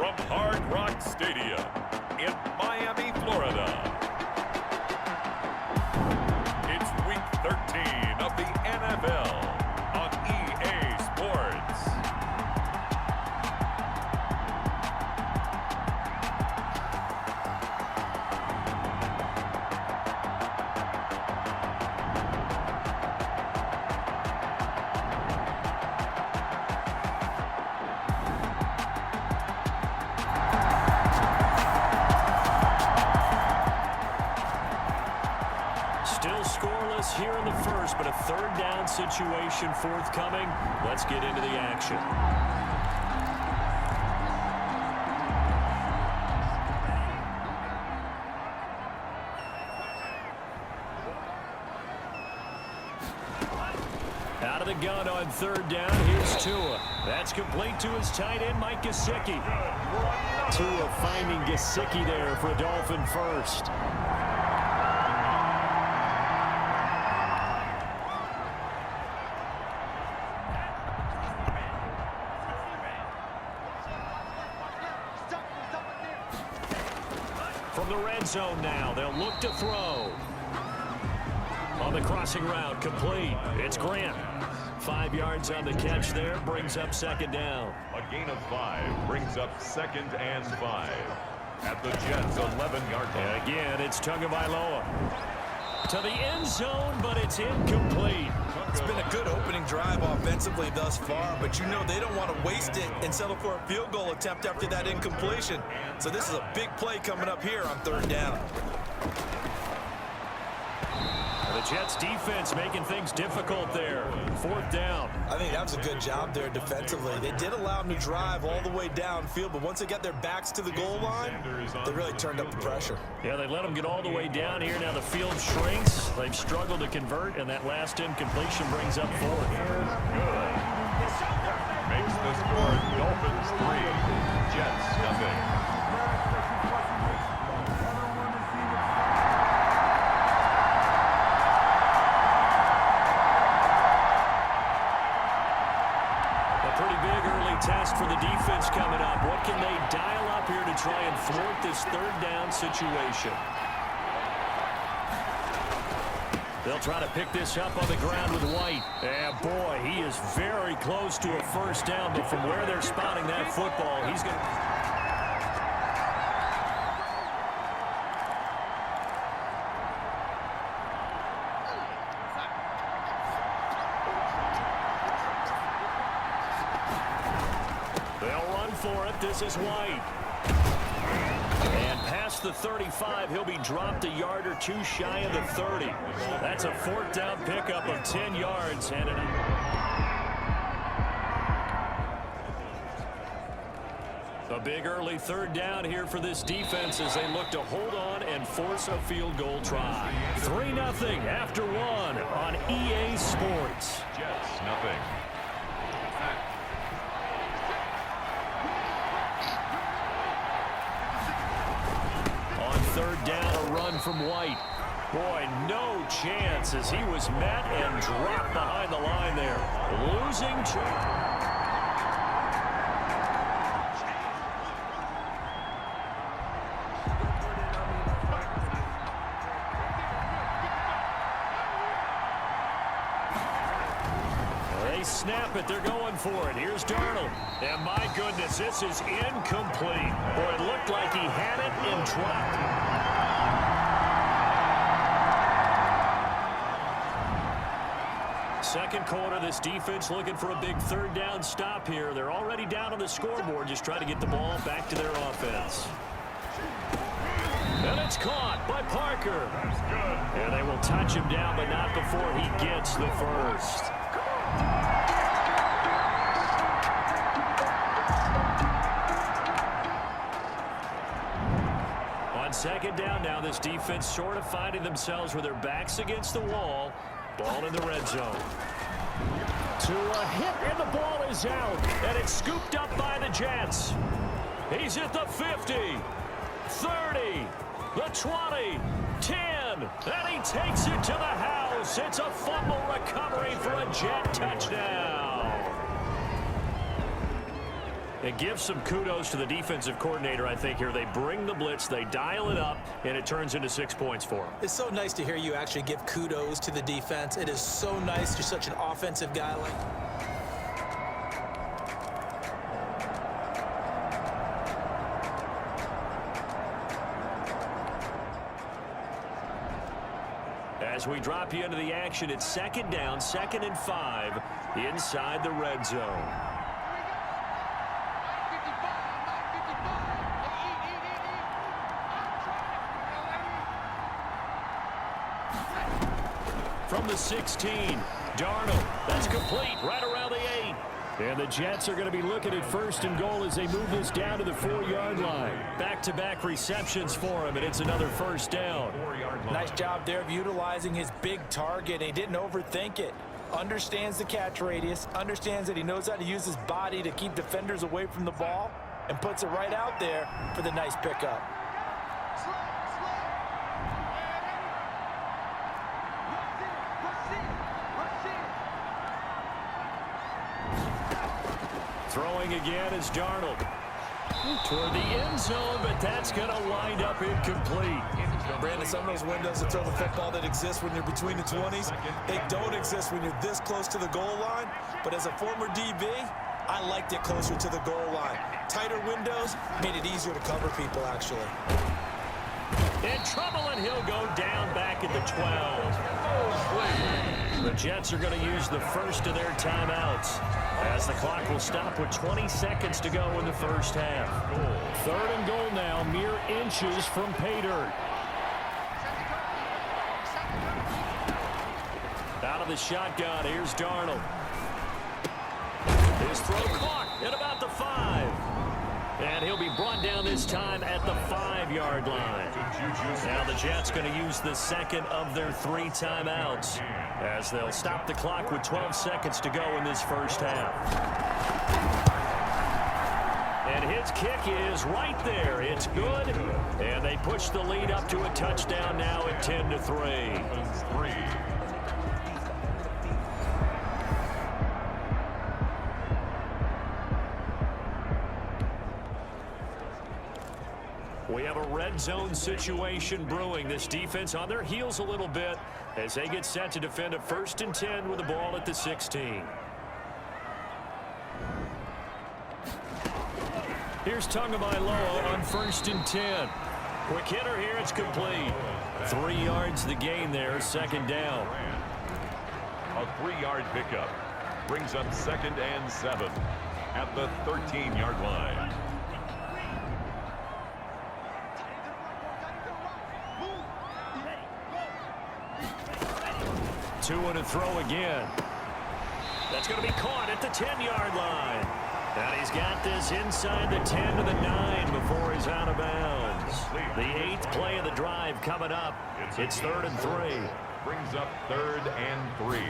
from Hard Rock Stadium in Miami, Florida. It's Week 13 of the NFL on EA Sports. Still scoreless here in the first, but a third down situation forthcoming. Let's get into the action. Out of the gun on third down. Here's Tua. That's complete to his tight end, Mike Gesicki. Tua finding Gesicki there for a Dolphin first. From the red zone now, they'll look to throw. On the crossing route, complete. It's Grant. 5 yards on the catch there, brings up second down. A gain of 5 brings up 2nd and 5 at the Jets' 11-yard line. And again, it's Tagovailoa. To the end zone, but it's incomplete. It's been a good opening drive offensively thus far, but you know they don't want to waste it and settle for a field goal attempt after that incompletion. So this is a big play coming up here on third down. The Jets defense making things difficult there. Fourth down. I think that was a good job there defensively. They did allow them to drive all the way downfield, but once they got their backs to the goal line, they really turned up the pressure. Yeah, they let them get all the way down here. Now the field shrinks. They've struggled to convert, and that last incompletion brings up fourth. Good. Makes the score Dolphins 3, Jets nothing. Test for the defense coming up. What can they dial up here to try and thwart this third down situation? They'll try to pick this up on the ground with White. And boy, he is very close to a first down, but from where they're spotting that football, he's going to... for it. This is White. And past the 35, he'll be dropped a yard or two shy of the 30. That's a fourth down pickup of 10 yards. And a big early third down here for this defense as they look to hold on and force a field goal try. 3-0 after one on EA Sports. Jets nothing. Third down, a run from White. Boy, no chance as he was met and dropped behind the line there. Losing They snap it. They're going for it. Here's Darnold. And my goodness, this is incomplete. Boy, it looked like he had it and dropped it. Second quarter, this defense looking for a big third down stop here. They're already down on the scoreboard, just trying to get the ball back to their offense. And it's caught by Parker. And they will touch him down, but not before he gets the first. On second down now, this defense sort of finding themselves with their backs against the wall. Ball in the red zone. To a hit, and the ball is out. And it's scooped up by the Jets. He's at the 50, 30, the 20, 10, and he takes it to the house. It's a fumble recovery for a Jet touchdown. And give some kudos to the defensive coordinator, I think, here. They bring the blitz, they dial it up, and it turns into 6 points for them. It's so nice to hear you actually give kudos to the defense. It is so nice. You're such an offensive guy like. As we drop you into the action, it's second down, 2nd and 5, inside the red zone. From the 16, Darnold, that's complete, right around the 8. And the Jets are going to be looking at 1st and goal as they move this down to the 4-yard line. Back-to-back receptions for him, and it's another 1st down. Nice job there of utilizing his big target. He didn't overthink it. Understands the catch radius, understands that he knows how to use his body to keep defenders away from the ball, and puts it right out there for the nice pickup. Throwing again is Darnold. Toward the end zone, but that's going to wind up incomplete. Brandon, some of those windows to throw the football that exist when you're between the 20s, they don't exist when you're this close to the goal line. But as a former DB, I liked it closer to the goal line. Tighter windows made it easier to cover people, actually. In trouble, and he'll go down back at the 12. The Jets are going to use the first of their timeouts, as the clock will stop with 20 seconds to go in the first half. 3rd and goal now, mere inches from pay dirt. Out of the shotgun, here's Darnold. His throw caught at about the 5. And he'll be brought down this time at the 5-yard line. Now the Jets going to use the 2nd of their 3 timeouts, as they'll stop the clock with 12 seconds to go in this first half. And his kick is right there. It's good. And they push the lead up to a touchdown now at 10-3. We have a red zone situation brewing. This defense on their heels a little bit as they get set to defend a 1st and 10 with the ball at the 16. Here's Tagovailoa on 1st and 10. Quick hitter here, it's complete. 3 yards the gain there, 2nd down. A 3-yard pickup brings up 2nd and 7 at the 13-yard line. 2 and a throw again. That's going to be caught at the 10-yard line. And he's got this inside the 10 to the 9 before he's out of bounds. The 8th play of the drive coming up. It's 3rd and 3. Brings up 3rd and 3.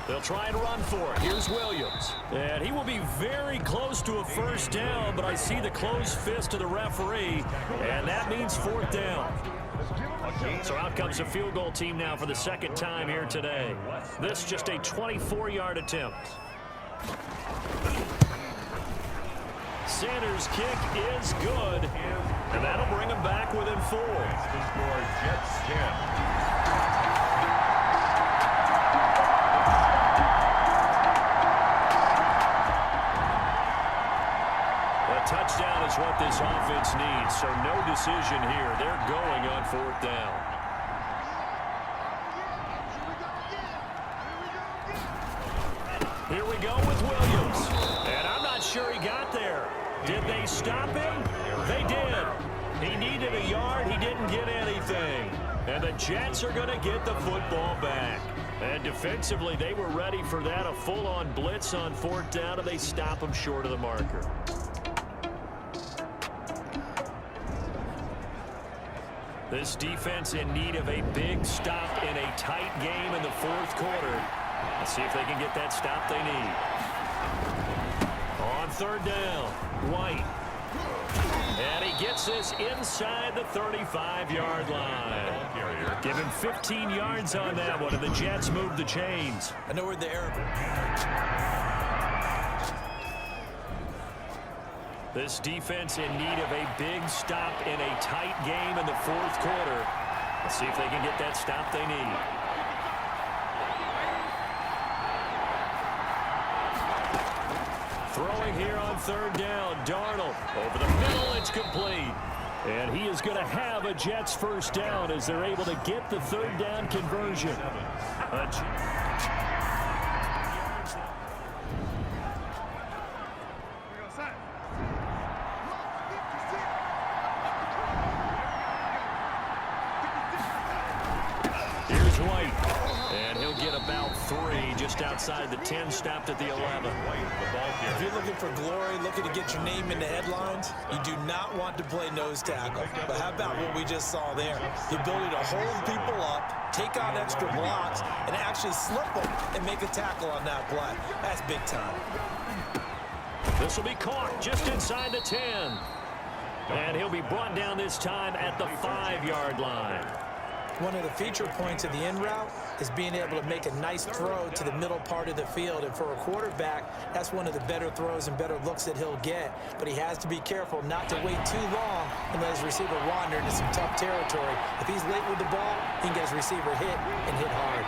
They'll try and run for it. Here's Williams. And he will be very close to a 1st down, but I see the closed fist of the referee, and that means 4th down. So out comes a field goal team now for the 2nd time here today. This just a 24-yard attempt. Sanders' kick is good, and that'll bring him back within 4. The score, Jets 10. Touchdown is what this offense needs, so no decision here. They're going on 4th down. Here we go with Williams. And I'm not sure he got there. Did they stop him? They did. He needed a yard. He didn't get anything. And the Jets are going to get the football back. And defensively, they were ready for that, a full-on blitz on 4th down, and they stop him short of the marker. This defense in need of a big stop in a tight game in the 4th quarter. Let's see if they can get that stop they need. On 3rd down, White. And he gets this inside the 35-yard line. Give him 15 yards on that one, and the Jets move the chains. I know where the error. This defense in need of a big stop in a tight game in the fourth quarter. Let's see if they can get that stop they need. Throwing here on third down. Darnold over the middle. It's complete. And he is going to have a Jets first down as they're able to get the third down conversion. Here's White. And he'll get about 3 just outside the 10, stopped at the 11. If you're looking for glory, looking to get your name in the headlines, you do not want to play nose tackle. But how about what we just saw there? The ability to hold people up, take on extra blocks, and actually slip them and make a tackle on that play. That's big time. This will be caught just inside the 10. And he'll be brought down this time at the 5-yard line. One of the feature points of the in route is being able to make a nice throw to the middle part of the field. And for a quarterback, that's one of the better throws and better looks that he'll get. But he has to be careful not to wait too long and let his receiver wander into some tough territory. If he's late with the ball, he can get his receiver hit and hit hard.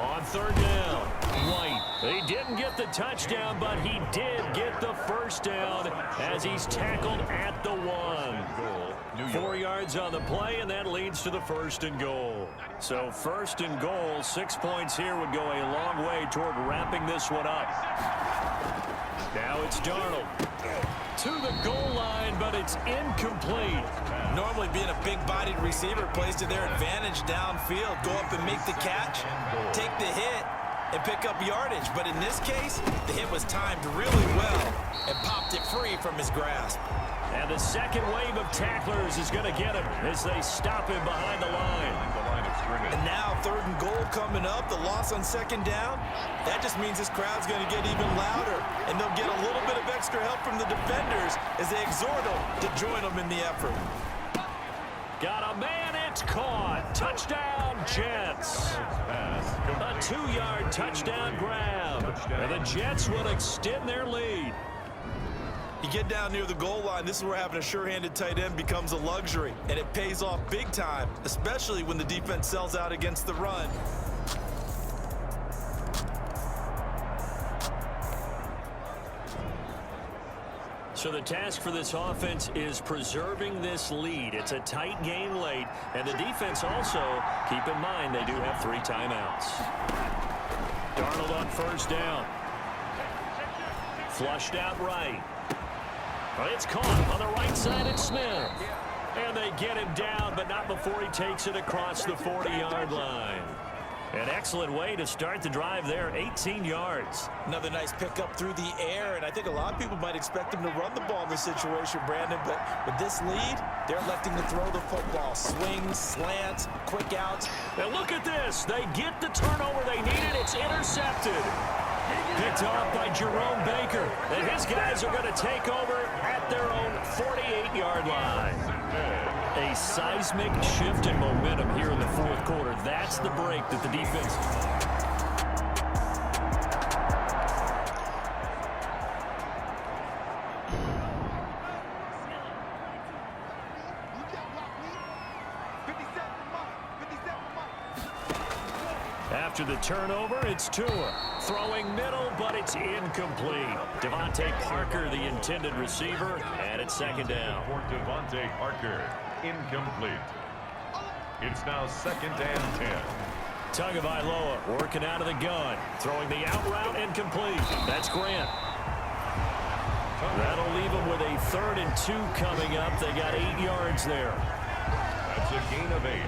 On third down, White. He didn't get the touchdown, but he did get the first down as he's tackled at the 1. 4 yards on the play, and that leads to the 1st and goal. So 1st and goal, 6 points here would go a long way toward wrapping this one up. Now it's Darnold to the goal line, but it's incomplete. Normally being a big-bodied receiver plays to their advantage downfield. Go up and make the catch, take the hit, and pick up yardage. But in this case, the hit was timed really well and popped it free from his grasp. And the second wave of tacklers is going to get him as they stop him behind the line. And now 3rd and goal coming up. The loss on 2nd down. That just means this crowd's going to get even louder. And they'll get a little bit of extra help from the defenders as they exhort them to join them in the effort. Got a man, it's caught. Touchdown, Jets. A 2-yard touchdown grab. And the Jets will extend their lead. You get down near the goal line, this is where having a sure-handed tight end becomes a luxury. And it pays off big time, especially when the defense sells out against the run. So the task for this offense is preserving this lead. It's a tight game late, and the defense also, keep in mind, they do have 3 timeouts. Darnold on 1st down. Flushed out right. But it's caught on the right side. It's Smith. And they get him down, but not before he takes it across the 40-yard line. An excellent way to start the drive there, 18 yards. Another nice pickup through the air, and I think a lot of people might expect him to run the ball in this situation, Brandon, but with this lead, they're electing to throw the football. Swings, slants, quick outs. And look at this. They get the turnover they needed. It's intercepted. Picked off by Jerome Baker. And his guys are going to take over at their own 48-yard line. A seismic shift in momentum here in the fourth quarter. That's the break that the defense... After the turnover, it's Tua. Throwing middle, but it's incomplete. Devontae Parker, the intended receiver, and it's 2nd down. For Devontae Parker, incomplete. It's now 2nd and 10. Tagovailoa working out of the gun. Throwing the out route, incomplete. That's Grant. That'll leave them with a 3rd and 2 coming up. They got 8 yards there. That's a gain of 8.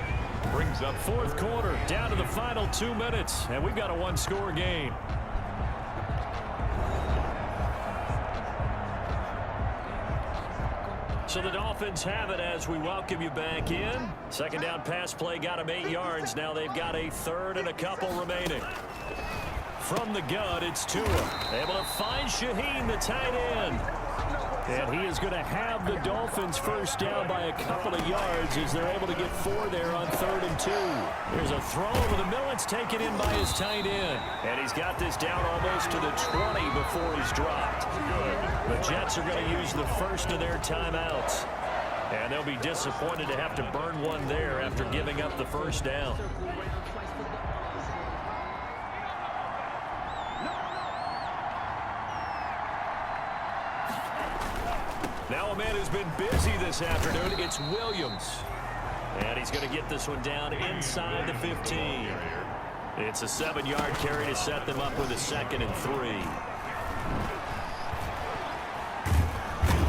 Brings up fourth quarter, down to the final 2 minutes, and we've got a 1-score game. So the Dolphins have it as we welcome you back in. 2nd down pass play got them 8 yards. Now they've got a 3rd and a couple remaining. from the gun, it's Tua. Able to find Shaheen, the tight end. And he is going to have the Dolphins first down by a couple of yards as they're able to get 4 there on 3rd and 2. There's a throw over the middle. It's taken in by his tight end. And he's got this down almost to the 20 before he's dropped. The Jets are going to use the first of their timeouts. And they'll be disappointed to have to burn one there after giving up the first down. Now a man who's been busy this afternoon, it's Williams. And he's going to get this one down inside the 15. It's a 7-yard carry to set them up with a 2nd and 3.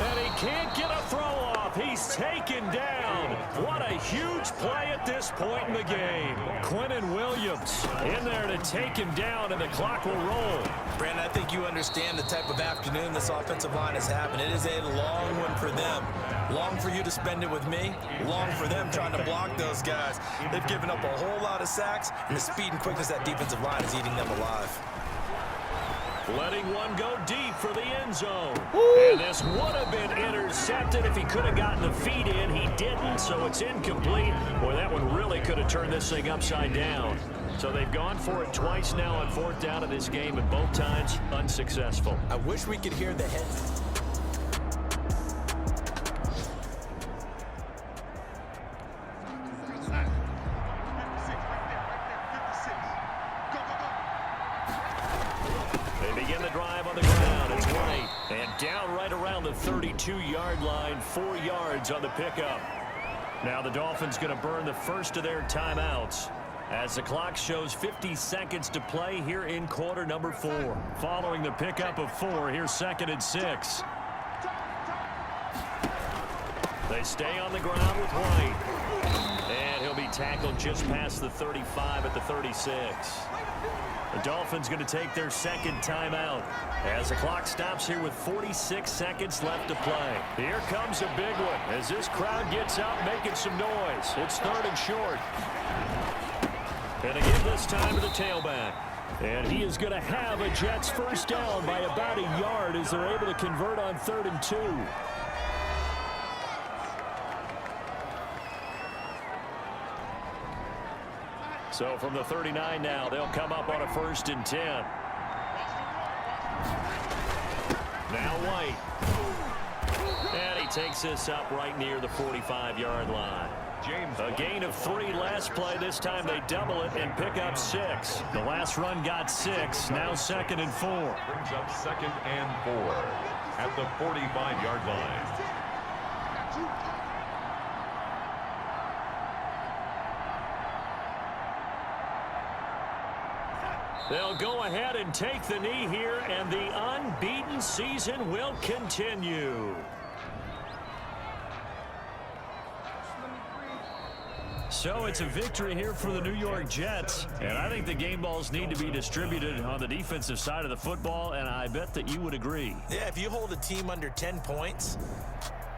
And he can't get a throw off. He's taken down. What a huge play at this point in the game. Quinnen Williams in there to take him down, and the clock will roll. Brandon, I think you understand the type of afternoon this offensive line is having. It is a long one for them. Long for you to spend it with me. Long for them trying to block those guys. They've given up a whole lot of sacks, and the speed and quickness of that defensive line is eating them alive. Letting one go deep for the end zone. Woo! And this would have been intercepted if he could have gotten the feet in. He didn't, so it's incomplete. Boy, that one really could have turned this thing upside down. So they've gone for it twice now on 4th down in this game, and both times unsuccessful. I wish we could hear the head. Down right around the 32-yard line, 4 yards on the pickup. Now the Dolphins going to burn the first of their timeouts as the clock shows 50 seconds to play here in quarter number 4. Following the pickup of 4, here's 2nd and 6. They stay on the ground with White. And he'll be tackled just past the 35 at the 36. The Dolphins going to take their 2nd timeout as the clock stops here with 46 seconds left to play. Here comes a big one as this crowd gets out making some noise. It's 3rd and short. And again this time to the tailback. And he is going to have a Jets first down by about a yard as they're able to convert on 3rd and 2. So from the 39 now, they'll come up on a 1st and 10. Now White. And he takes this up right near the 45-yard line. A gain of 3 last play. This time they double it and pick up 6. The last run got 6. Now 2nd and 4. Brings up 2nd and 4 at the 45-yard line. They'll go ahead and take the knee here, and the unbeaten season will continue. So it's a victory here for the New York Jets, and I think the game balls need to be distributed on the defensive side of the football, and I bet that you would agree. Yeah, if you hold a team under 10 points,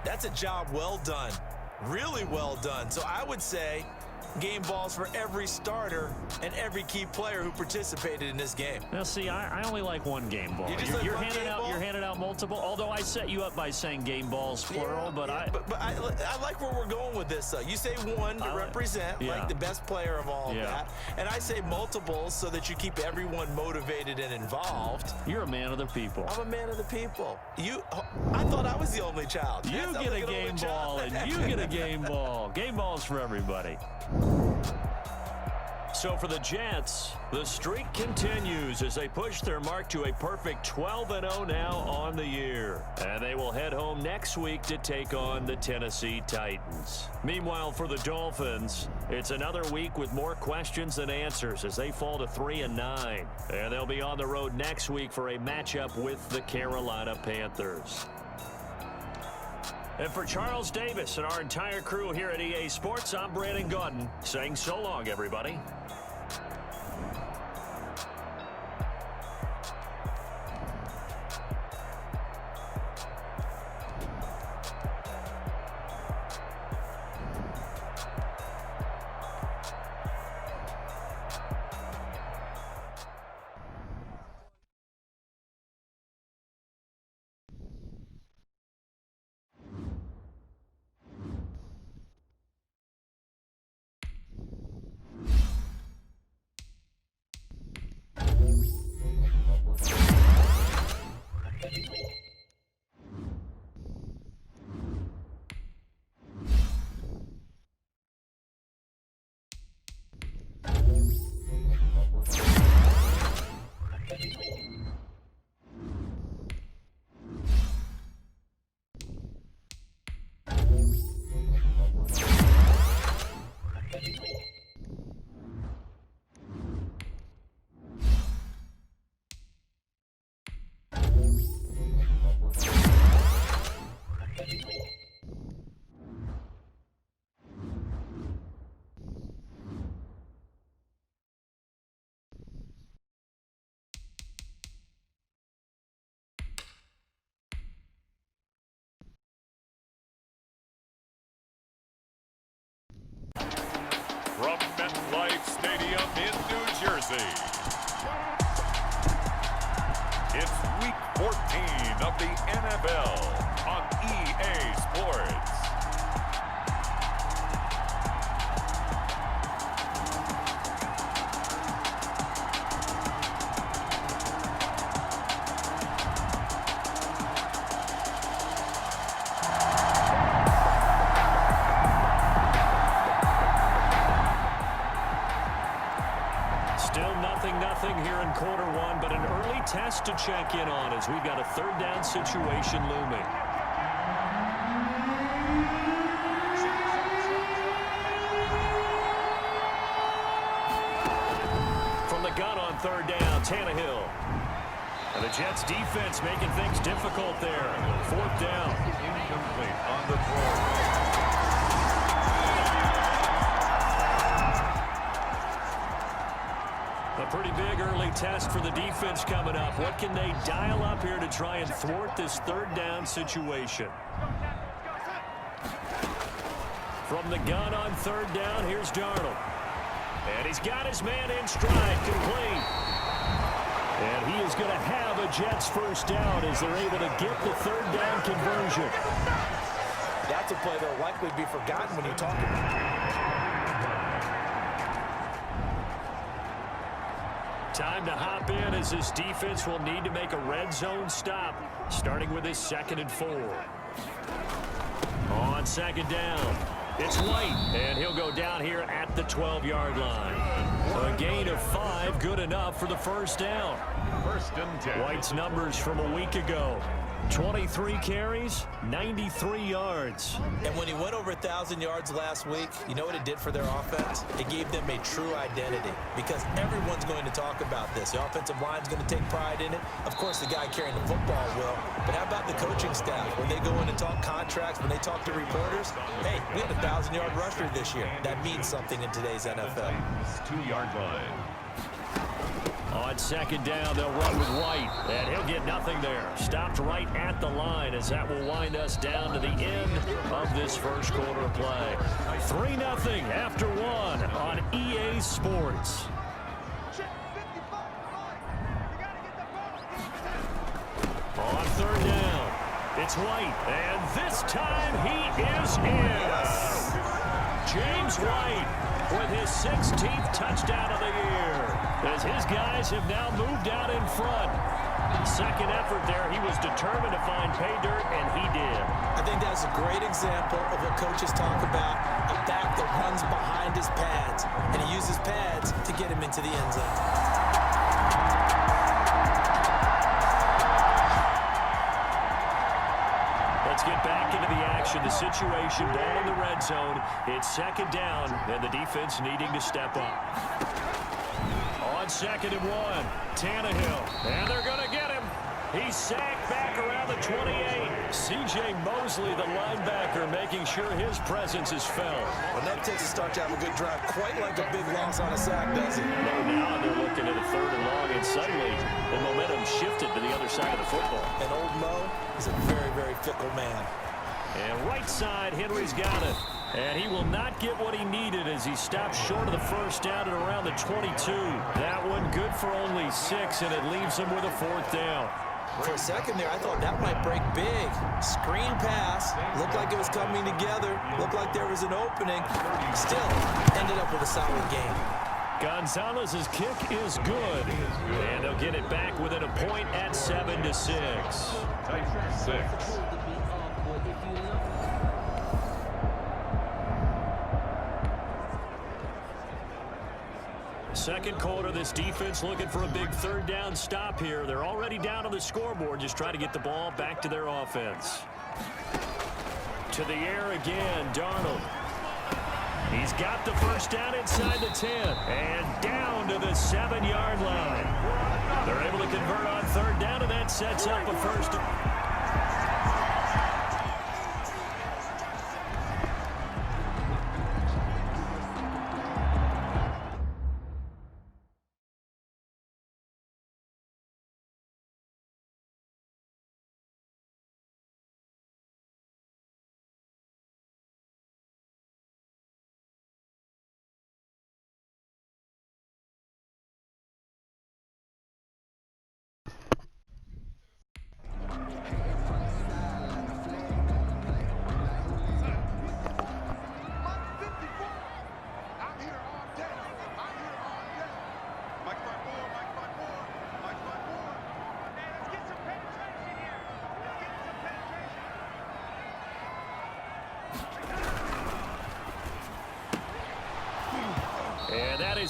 that's a job well done, really well done. So I would say game balls for every starter and every key player who participated in this game. Now, see, I only like one game ball. You're handing out multiple. Although I set you up by saying game balls plural, but I like where we're going with this. You say one to represent like the best player of all of that, and I say multiples so that you keep everyone motivated and involved. You're a man of the people. I'm a man of the people. I thought I was the only child. You get a game ball, and you get a game ball. Game balls for everybody. So for the Jets, the streak continues as they push their mark to a perfect 12-0 now on the year. And they will head home next week to take on the Tennessee Titans. Meanwhile, for the Dolphins, it's another week with more questions than answers as they fall to 3-9. And they'll be on the road next week for a matchup with the Carolina Panthers. And for Charles Davis and our entire crew here at EA Sports, I'm Brandon Gaudin saying so long, everybody. save. It's week 14 of the NFL on EA Sports. Still nothing here in quarter one, but an early test to check in on as we've got a third down situation looming. From the gun on third down, Tannehill. And the Jets defense making things difficult there. Fourth down. Incomplete on the throw. A pretty big early test for the defense coming up. What can they dial up here to try and thwart this third down situation? From the gun on third down, here's Darnold. And he's got his man in stride, complete. And he is going to have a Jets first down as they're able to get the third down conversion. That's a play that will likely be forgotten when you talk about it. Time to hop in as this defense will need to make a red zone stop, starting with his 2nd and 4. On 2nd down, it's White, and he'll go down here at the 12-yard line. A gain of 5, good enough for the first down. 1st and 10. White's numbers from a week ago. 23 carries, 93 yards. And when he went over 1,000 yards last week, you know what it did for their offense? It gave them a true identity because everyone's going to talk about this. The offensive line's going to take pride in it. Of course, the guy carrying the football will. But how about the coaching staff? When they go in and talk contracts, when they talk to reporters, hey, we had a 1,000-yard rusher this year. That means something in today's NFL. 2-yard line. On 2nd down, they'll run with White, and he'll get nothing there. Stopped right at the line as that will wind us down to the end of this first quarter of play. 3-0 after 1 on EA Sports. On 3rd down, it's White, and this time he is in. James White with his 16th touchdown of the year, as his guys have now moved out in front. Second effort there, he was determined to find pay dirt, and he did. I think that's a great example of what coaches talk about, a back that runs behind his pads, and he uses pads to get him into the end zone. Let's get back into the action. The situation, ball in the red zone. It's 2nd down, and the defense needing to step up. On 2nd and 1, Tannehill, and they're going to get him. He's sacked back around the 28. C.J. Mosley, the linebacker, making sure his presence is felt. Well, that takes a start to have a good drive, quite like a big loss on a sack, does it? No, now they're looking at a 3rd and long, and suddenly the momentum shifted to the other side of the football. And old Mo is a very, very fickle man. And right side, Henry's got it. And he will not get what he needed as he stops short of the first down at around the 22. That one good for only 6, and it leaves him with a 4th down. For a second there, I thought that might break big. Screen pass. Looked like it was coming together. Looked like there was an opening. Still, ended up with a solid game. Gonzalez's kick is good. And they'll get it back within a point at 7-6. Titans 6. Second quarter, this defense looking for a big 3rd down stop here. They're already down on the scoreboard, just trying to get the ball back to their offense. To the air again, Darnold. He's got the first down inside the 10 and down to the 7-yard line. They're able to convert on 3rd down, and that sets up a first.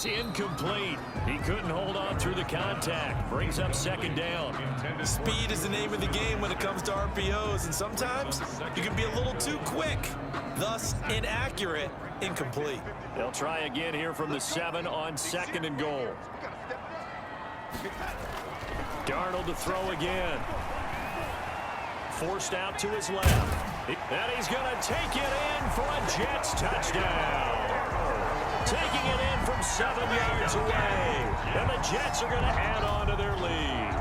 is incomplete. He couldn't hold on through the contact. Brings up second down. Speed is the name of the game when it comes to RPOs, and sometimes you can be a little too quick, thus inaccurate, incomplete. They'll try again here from the 7 on second and goal. Darnold to throw again. Forced out to his left. And he's going to take it in for a Jets touchdown. Taking it in from 7 yards away. And the Jets are going to add on to their lead.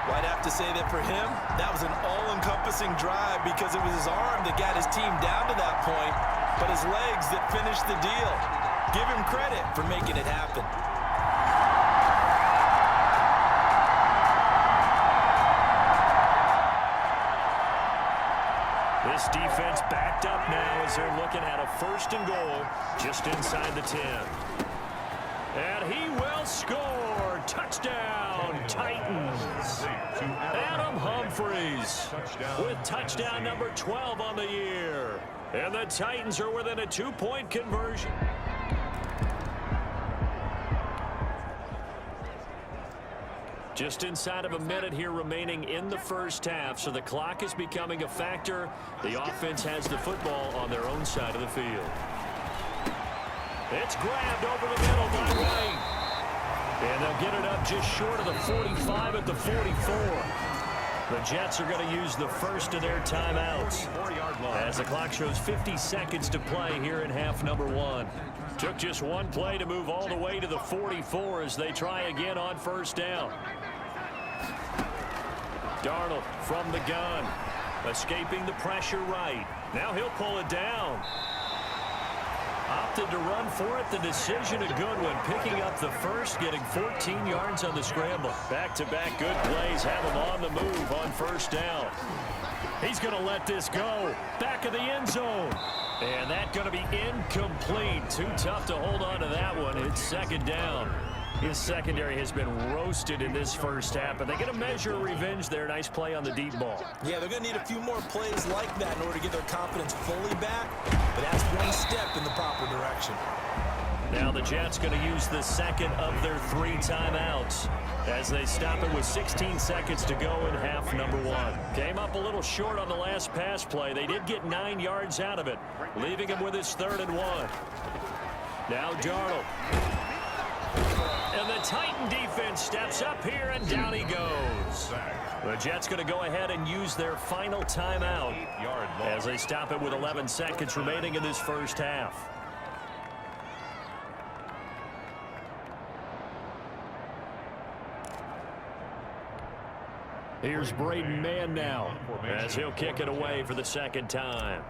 Well, I'd have to say that for him, that was an all-encompassing drive because it was his arm that got his team down to that point, but his legs that finished the deal. Give him credit for making it happen. This defense backed up now as they're looking at a first and goal just inside the 10. And he will score. Touchdown, Titans. Adam Humphries with touchdown number 12 on the year. And the Titans are within a 2-point conversion. Just inside of a minute here remaining in the first half, so the clock is becoming a factor. The offense has the football on their own side of the field. It's grabbed over the middle by White. And they'll get it up just short of the 45 at the 44. The Jets are going to use the first of their timeouts as the clock shows 50 seconds to play here in half number 1. Took just one play to move all the way to the 44 as they try again on first down. Darnold from the gun, escaping the pressure right. Now he'll pull it down. Opted to run for it. The decision a good one, picking up the first, getting 14 yards on the scramble. Back-to-back good plays have him on the move on first down. He's going to let this go. Back of the end zone. And that's going to be incomplete. Too tough to hold on to that one. It's second down. His secondary has been roasted in this first half, but they get a measure of revenge there. Nice play on the deep ball. Yeah, they're going to need a few more plays like that in order to get their confidence fully back, but that's one step in the proper direction. Now the Jets going to use the second of their 3 timeouts as they stop it with 16 seconds to go in half number 1. Came up a little short on the last pass play. They did get 9 yards out of it, leaving him with his 3rd and 1. Now Darnold. And the Titan defense steps up here, and down he goes. The Jets going to go ahead and use their final timeout as they stop it with 11 seconds remaining in this first half. Here's Braden Mann now as he'll kick it away for the second time.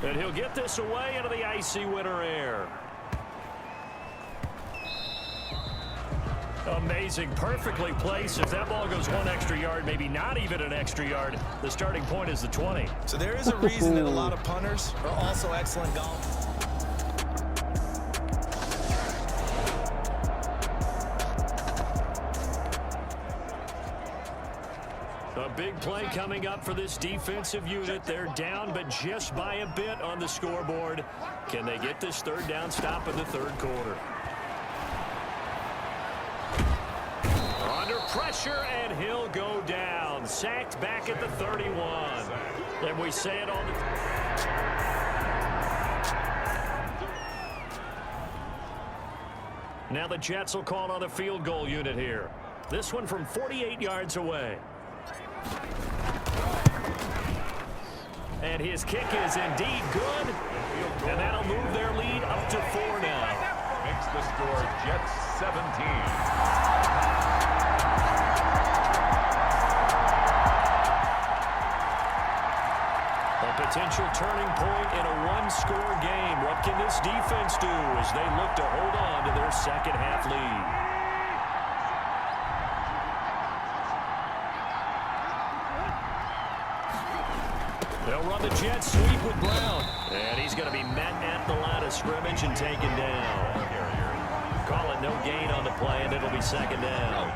And he'll get this away into the icy winter air. Amazing, perfectly placed. If that ball goes 1 extra yard, maybe not even an extra yard, the starting point is the 20. So there is a reason that a lot of punters are also excellent golfers. A big play coming up for this defensive unit. They're down, but just by a bit on the scoreboard. Can they get this 3rd down stop in the 3rd quarter? Under pressure, and he'll go down. Sacked back at the 31. And we say it on the... Now the Jets will call on a field goal unit here. This one from 48 yards away. And his kick is indeed good. And that'll move their lead up to 4 now. Makes the score Jets 17. A potential turning point in a 1-score game. What can this defense do as they look to hold on to their second half lead? They'll run the jet sweep with Brown. And he's going to be met at the line of scrimmage and taken down. Call it no gain on the play, and it'll be second down.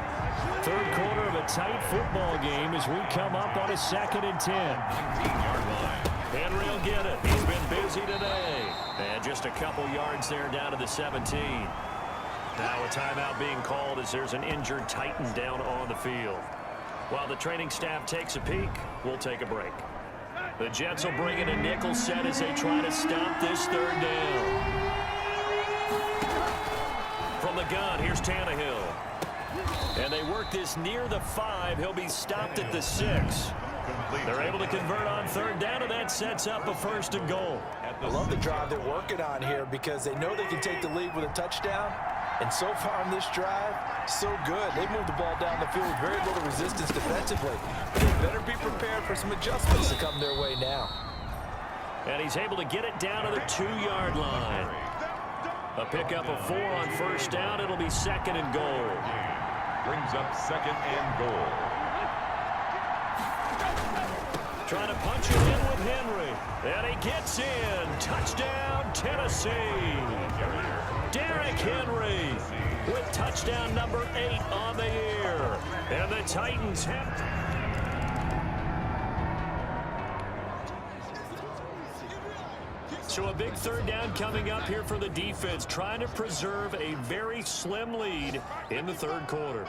3rd quarter of a tight football game as we come up on a 2nd and 10. 19-yard line. Henry will get it. He's been busy today. And just a couple yards there down to the 17. Now a timeout being called as there's an injured Titan down on the field. While the training staff takes a peek, we'll take a break. The Jets will bring in a nickel set as they try to stop this third down. From the gun, here's Tannehill. And they work this near the 5. He'll be stopped at the 6. They're able to convert on third down, and that sets up a 1st and goal. I love the drive they're working on here because they know they can take the lead with a touchdown. And so far on this drive, so good. They moved the ball down the field with very little resistance defensively. They better be prepared for some adjustments to come their way now. And he's able to get it down to the 2-yard line. A pickup of 4 on first down. It'll be 2nd and goal. Brings up 2nd and goal. Trying to punch it in with Henry. And he gets in. Touchdown, Tennessee. Derrick Henry with touchdown number 8 on the year. And the Titans have... So a big third down coming up here for the defense, trying to preserve a very slim lead in the third quarter.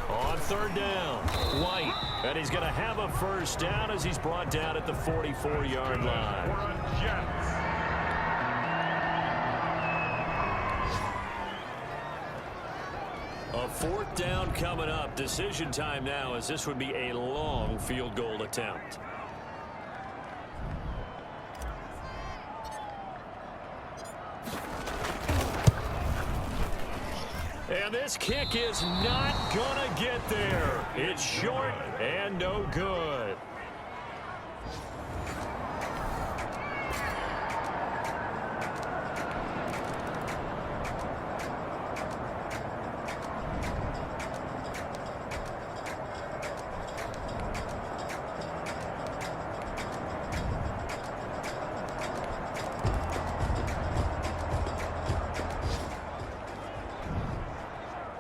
On third down, White, and he's going to have a first down as he's brought down at the 44-yard line. A 4th down coming up. Decision time now, as this would be a long field goal attempt. And this kick is not going to get there. It's short and no good.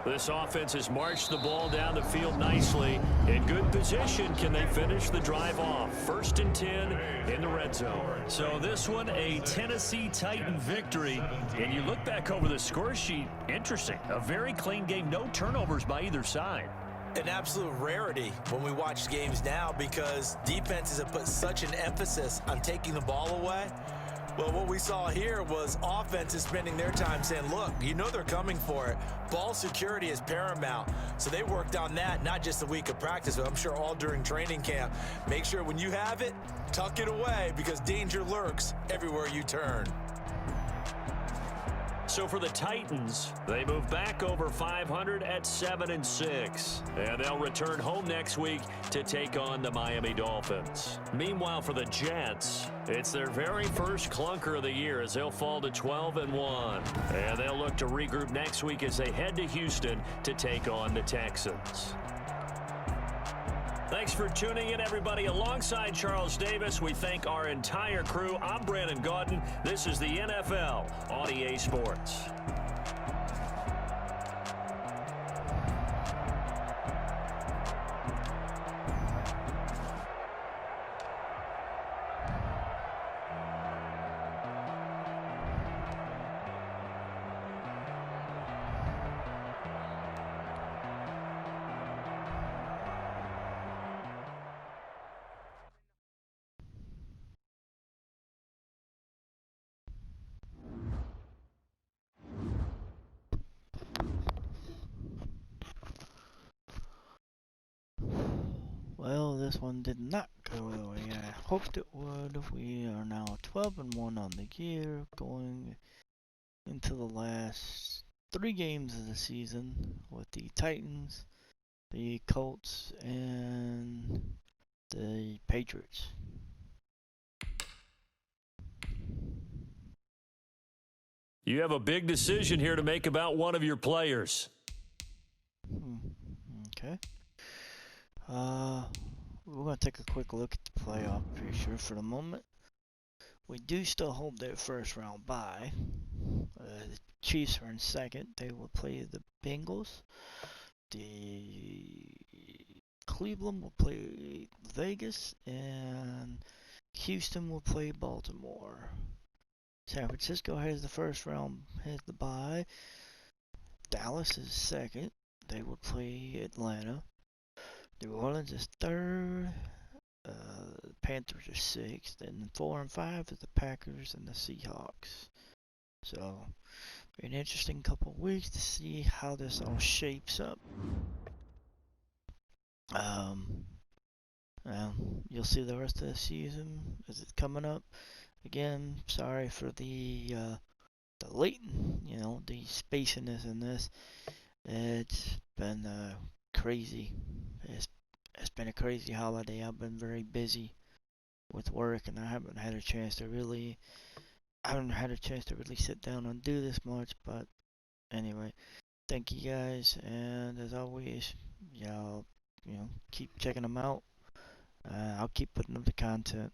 This offense has marched the ball down the field nicely. In good position, can they finish the drive off? 1st and 10 in the red zone. So this one, a Tennessee Titan victory. And you look back over the score sheet, interesting. A very clean game, no turnovers by either side. An absolute rarity when we watch games now because defenses have put such an emphasis on taking the ball away. Well, what we saw here was offenses spending their time saying, look, you know they're coming for it. Ball security is paramount. So they worked on that, not just a week of practice, but I'm sure all during training camp. Make sure when you have it, tuck it away because danger lurks everywhere you turn. So for the Titans, they move back over 500 at 7-6. And they'll return home next week to take on the Miami Dolphins. Meanwhile, for the Jets, it's their very first clunker of the year as they'll fall to 12-1. And they'll look to regroup next week as they head to Houston to take on the Texans. Thanks for tuning in, everybody. Alongside Charles Davis, we thank our entire crew. I'm Brandon Gaudin. This is the NFL on EA Sports. Well, this one did not go the way I hoped it would. We are now 12-1 on the year, going into the last 3 games of the season with the Titans, the Colts, and the Patriots. You have a big decision here to make about one of your players. Okay. We're going to take a quick look at the playoff picture for the moment. We do still hold their first round bye. The Chiefs are in second. They will play the Bengals. The Cleveland will play Vegas. And Houston will play Baltimore. San Francisco has the first round, has the bye. Dallas is second. They will play Atlanta. New Orleans is third. Panthers are sixth. And 4 and 5 is the Packers and the Seahawks. So, an interesting couple of weeks to see how this all shapes up. You'll see the rest of the season as it's coming up. Again, sorry for the late, the spaciness in this. It's been crazy. It's been a crazy holiday. I've been very busy with work, and I haven't had a chance to really sit down and do this much. But anyway, thank you guys, and as always, y'all, keep checking them out. I'll keep putting up the content.